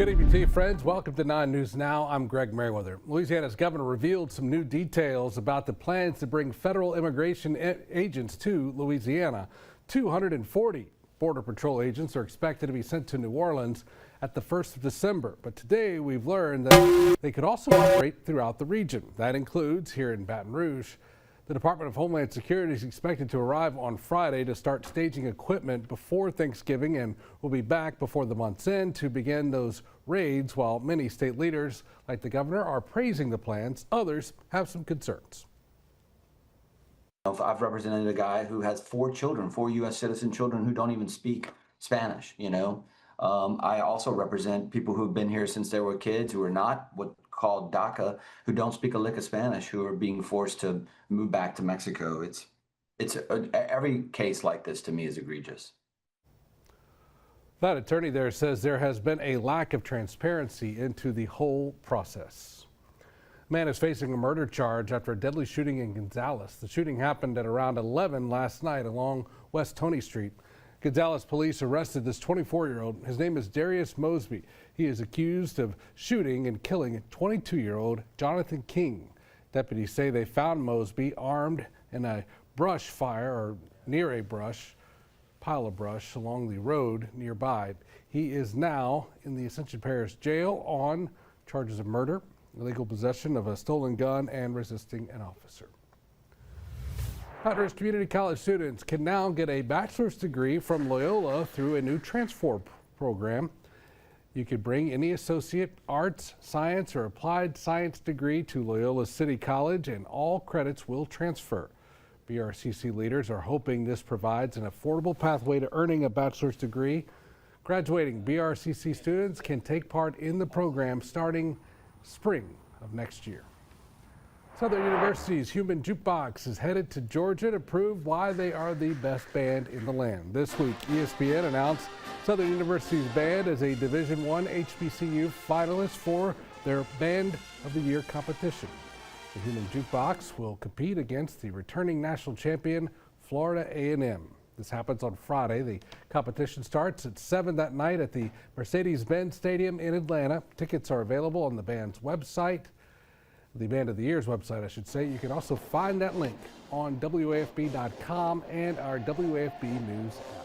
Good evening to you, friends. Welcome to 9 News Now. I'm Greg Merriweather. Louisiana's governor revealed some new details about the plans to bring federal immigration agents to Louisiana. 240 Border Patrol agents are expected to be sent to New Orleans at the 1st of December. But today we've learned that they could also operate throughout the region. That includes here in Baton Rouge. The Department of Homeland Security is expected to arrive on Friday to start staging equipment before Thanksgiving and will be back before the month's end to begin those raids, while many state leaders, like the governor, are praising the plans. Others have some concerns. I've represented a guy who has 4 children, 4 U.S. citizen children who don't even speak Spanish, I also represent people who've been here since they were kids who are not what called DACA, who don't speak a lick of Spanish, who are being forced to move back to Mexico. Every case like this to me is egregious. That attorney there says there has been a lack of transparency into the whole process. A man is facing a murder charge after a deadly shooting in Gonzales. The shooting happened at around 11 last night along West Tony Street. Gonzales police arrested this 24-year-old. His name is Darius Mosby. He is accused of shooting and killing 22-year-old Jonathan King. Deputies say they found Mosby armed in a brush fire or near a pile of brush along the road nearby. He is now in the Ascension Parish Jail on charges of murder, illegal possession of a stolen gun, and resisting an officer. Baton Rouge Community College students can now get a bachelor's degree from Loyola through a new transfer program. You could bring any associate, arts, science, or applied science degree to Loyola City College and all credits will transfer. BRCC leaders are hoping this provides an affordable pathway to earning a bachelor's degree. Graduating BRCC students can take part in the program starting spring of next year. Southern University's Human Jukebox is headed to Georgia to prove why they are the best band in the land. This week, ESPN announced Southern University's band as a Division I HBCU finalist for their Band of the Year competition. The Human Jukebox will compete against the returning national champion, Florida A&M. This happens on Friday. The competition starts at 7 that night at the Mercedes-Benz Stadium in Atlanta. Tickets are available on the band's website. The Band of the Year's website, I should say. You can also find that link on WAFB.com and our WAFB News app.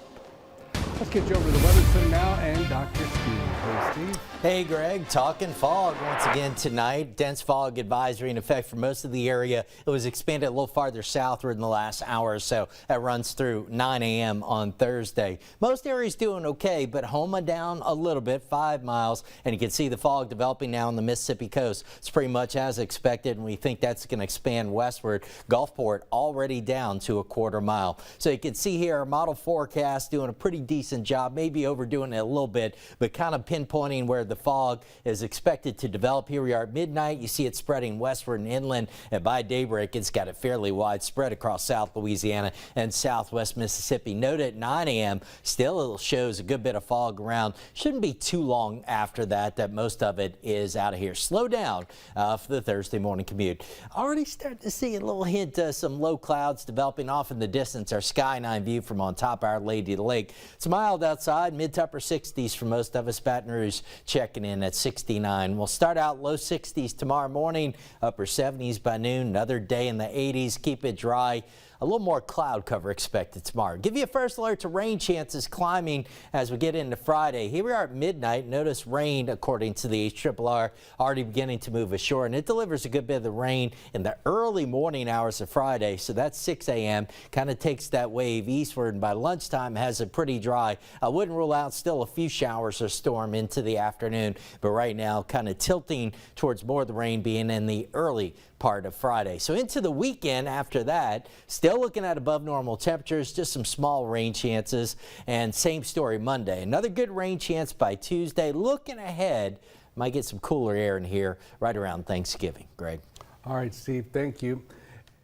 Let's get you over to the Weather Center now and Dr. Steve. Hey, Steve. Hey, Greg. Talking fog once again tonight. Dense fog advisory in effect for most of the area. It was expanded a little farther southward in the last hour or so. That runs through 9 a.m. on Thursday. Most areas doing okay, but Houma down a little bit, 5 miles. And you can see the fog developing now on the Mississippi coast. It's pretty much as expected, and we think that's going to expand westward. Gulfport already down to a 1/4 mile. So you can see here our model forecast doing a pretty decent job, maybe overdoing it a little bit, but kind of pinpointing where the fog is expected to develop. Here we are at midnight. You see it spreading westward and inland, and by daybreak it's got a fairly wide spread across South Louisiana and southwest Mississippi. Note at 9 a.m. still shows a good bit of fog around. Shouldn't be too long after that most of it is out of here. Slow down for the Thursday morning commute. Already starting to see a little hint of some low clouds developing off in the distance. Our skyline view from on top of Our Lady of the Lake. It's mild outside, mid to upper 60s for most of us. Baton Rouge checking in at 69. We'll start out low 60s tomorrow morning, upper 70s by noon. Another day in the 80s. Keep it dry. A little more cloud cover expected tomorrow. Give you a first alert to rain chances climbing as we get into Friday. Here we are at midnight. Notice rain, according to the HRRR, already beginning to move ashore, and it delivers a good bit of the rain in the early morning hours of Friday. So that's 6 a.m. Kind of takes that wave eastward, and by lunchtime has it pretty dry. I wouldn't rule out still a few showers or storm into the afternoon, but right now kind of tilting towards more of the rain being in the early part of Friday. So into the weekend after that, still looking at above normal temperatures, just some small rain chances, and same story Monday. Another good rain chance by Tuesday. Looking ahead, might get some cooler air in here right around Thanksgiving. Greg. All right, Steve, thank you.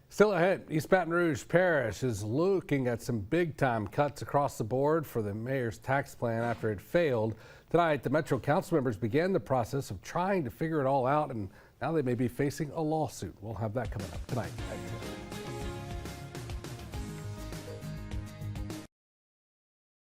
Still ahead, East Baton Rouge Parish is looking at some big-time cuts across the board for the mayor's tax plan after it failed. Tonight, the Metro Council members began the process of trying to figure it all out, and now they may be facing a lawsuit. We'll have that coming up tonight at 10.